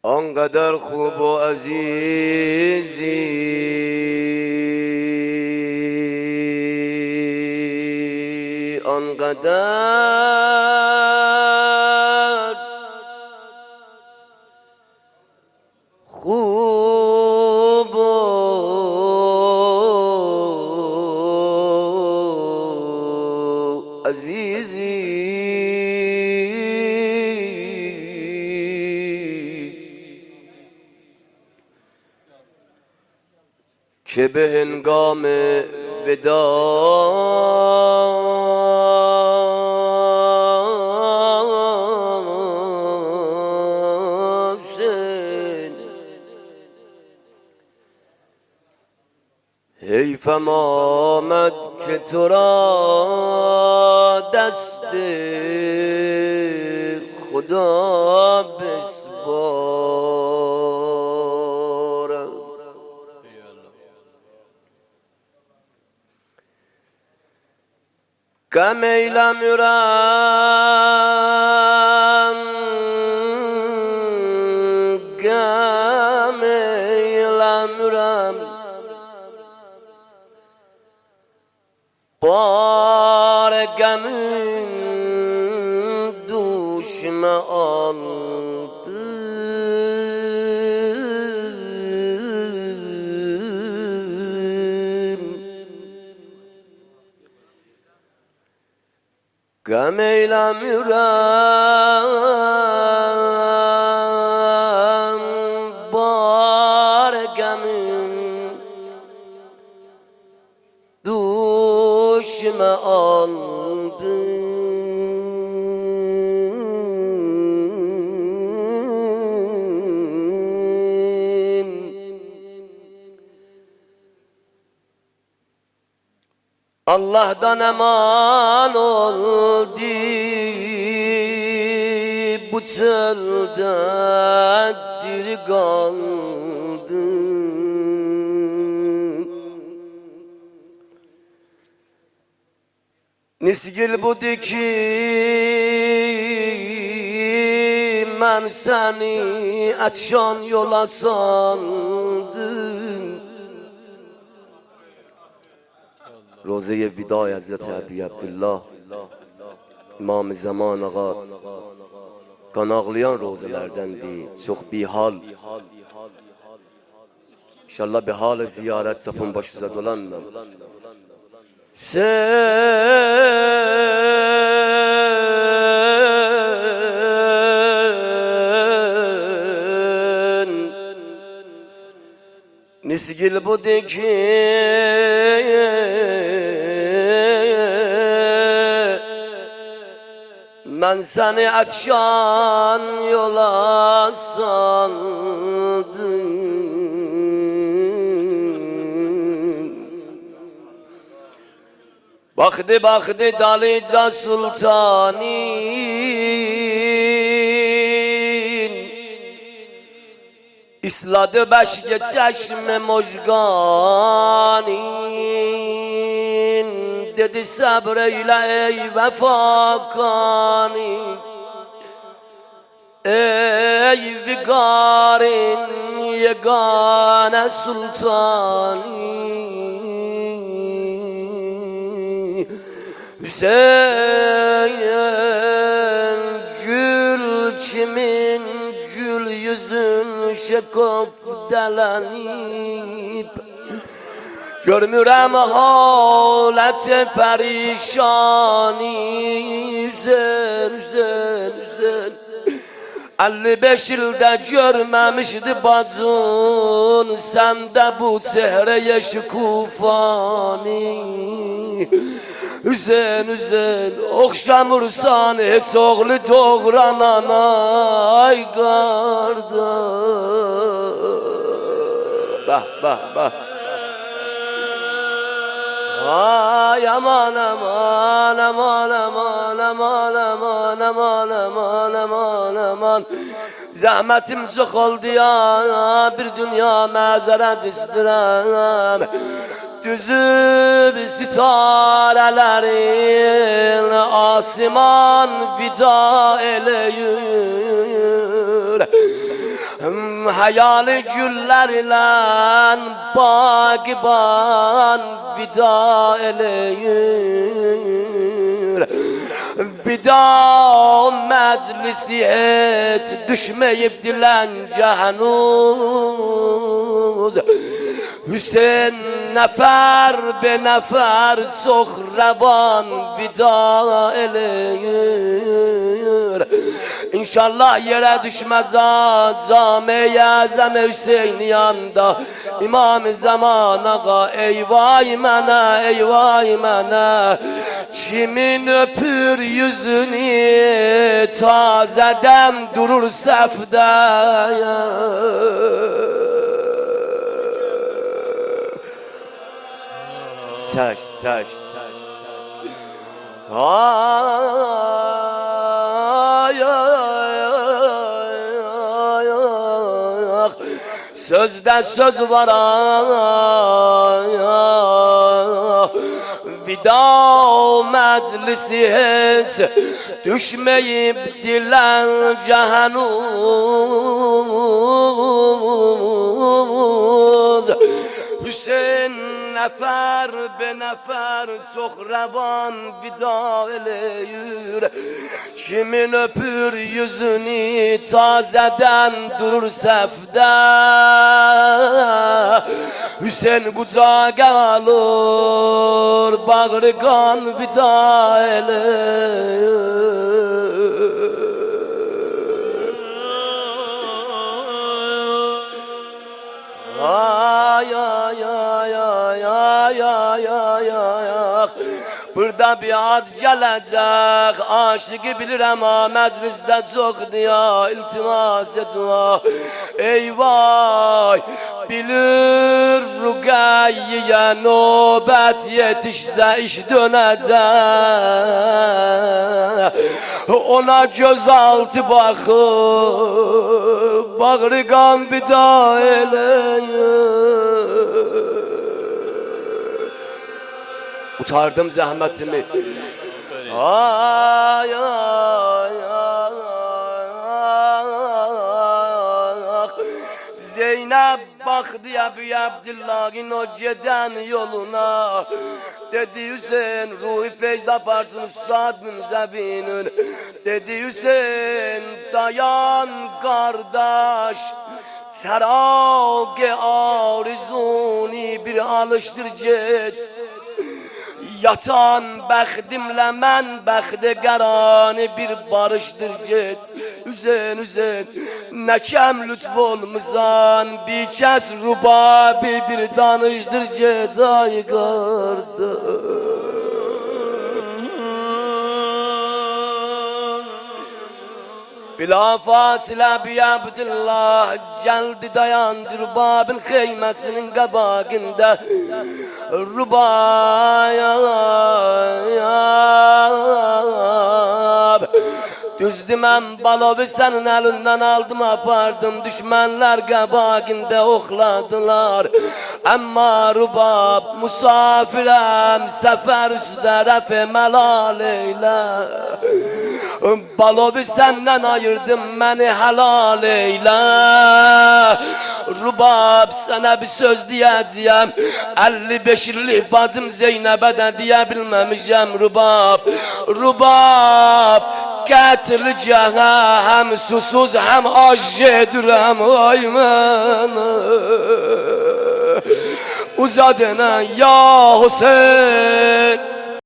آنقدر خوب و عزیزی آنقدر خوب و عزیزی که به هنگام وداع حسین حیفم آمد که تو را دست خدا بسپارم. کم ایلمیرم کم ایلمیرم بار گمین دوشم aldı. Gam eylemiyorum bar gamim düşme aldı. Allah'dan eman oldu bu çölde diri kaldım. Nisgil budu ki ben seni açan yola saldım. روزه وداع حضرت ابی عبدالله امام zaman ağa kan ağlayan rozelerdendi. Çok bihal. İnşallah bir hal ziyaret sapın başıza dolanmam. Sen nisgil budu ki ben seni açan yola saldım. Baktı baktı Dalica Sultanin İsladı beşge çeşme mojganin dedi sabreyle ey vefakani ey vigarin yegane sultani Hüseyin gül kimin gül yüzün şekop delenip görmürəm halət perişani üzen üzen üzen 55 ildə görməmişdi bacın səndə bu çehreye şükufani üzen üzen oxşamırsan heç oğlu doğranana ay qardaş bah bah bah ay aman aman aman aman aman aman aman aman aman aman zahmetim çok oldu ya bir dünya mazeret istirem düzüb sitarelerin asiman vida eleyir Hayali güllerle bağban vida eleyir. Vida meclisi hiç düşmeyip dilen cehenuz. Hüseyin nefer be nefer çok revan vida eleyir. İnşallah yere düşmez Cami-i Azam Hüseyin yanında İmam-ı Zaman Ağa eyvay mənə, eyvay mənə. Kimin öpür yüzünü tazeden durur sefde. Çeşm. Sözde söz var vida meclisi hiç düşmeyip dilen cehenuz. Hüseyin nefer be nefer çok revan vida eleyir. Kimin öpür yüzünü tazeden durur sefde. Hüseyin kucağa alır bağrı kan vida eleyir. Burada bir ad gelecek, aşıkı bilir ama mecliste çok diye iltimas etme. Eyvay, bilir Rugayye'ye nöbet yetişse iş dönecek. Ona gözaltı bakır, bağrı kan bir daha eleyir. Utardım zahmetimi. Ay ay ay. Zeynep baktı Ebu Abdullah'ın o giden yoluna. Dedi Hüseyin ruhi feyz yaparsın Üstad Münzevin'in. Dedi Hüseyin dayan kardeş. Serag-ı arzuni bir alıştır cet. Yatan bəxtimlə mən bəxtə qəranı bir barışdır get. Hüseyin nə kəm lütf olmuşsan bir kəs rubabi bir danışdır get ay qardaş. Bila fasile bi Abdullah geldi dayandı Rubab'ın heymesinin kabağında. Rubab düzdü mən balovu senin elinden aldım apardım. Düşmanlar kabağında okladılar. Ama Rubab musafirem sefer üstə rəf melal eyle. Balovu senden ayırdım beni helal eyle. Rubab sana bir söz diyeceğim. 55'li bacım Zeynep'e de diyebilmemişim Rubab. Rubab katilcaha hem susuz hem aşedürem ayman. Uzadına ya Hüseyin.